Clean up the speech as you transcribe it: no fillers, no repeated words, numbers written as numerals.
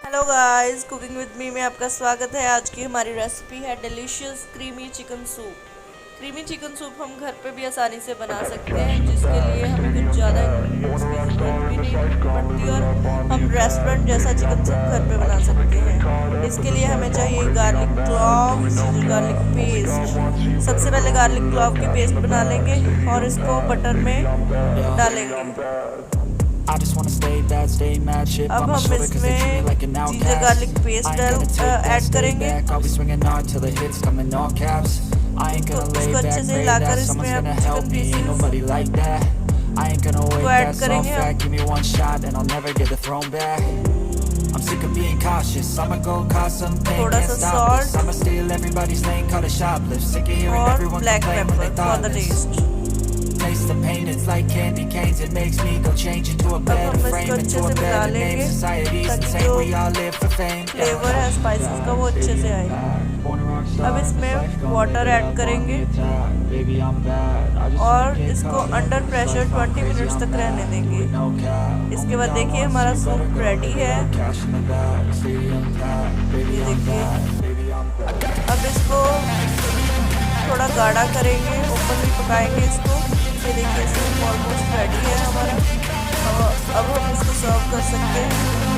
Hello guys, cooking with me में आपका स्वागत है। आज की हमारी रेसिपी है delicious creamy chicken soup. Creamy chicken soup हम घर पे भी आसानी से बना सकते हैं, जिसके लिए हमें कुछ ज़्यादा इंग्रेडिएंट्स की ज़रूरत भी नहीं पड़ती और हम रेस्टोरेंट जैसा चिकन सूप घर पे बना सकते हैं। इसके लिए हमें चाहिए garlic clove, ginger garlic paste. सबसे पहले गार्लिक क्लॉव की पेस्ट बना लेंगे और इसको बटर में डालेंगे। अब हम इसमें जिंजर गार्लिक पेस्ट ऐड करेंगे। इसको अच्छे से हिलाकर इसमें अब चिकन पीसेस को ऐड करेंगे I'm sick of being cautious. I'ma go cause something, थोड़ा can't सा stop this. Salt I'ma steal everybody's lane, call it shoplift. Sick of hearing और everyone black complain when they paper for the thoughtless. Test. Taste the pain, it's like candy canes. It makes me go change into a अब better हम frame, इसको अच्छे into a से मिला better name. लेंगे Society's ताकि insane, जो we all live for fame. Flavour है स्पाइसेस का वो अच्छे से आए। अब इसमें वाटर ऐड करेंगे और इसको अंडर प्रेशर 20 मिनट्स तक रहने देंगे। इसके बाद देखिए हमारा सूप रेडी है। ये देखिए, अब इसको थोड़ा गाढ़ा करेंगे, ओपनली पकाएंगे इसको। ये देखिए सूप ऑलमोस्ट रेडी है हमारा। अब हम इसको सर्व कर सकते हैं।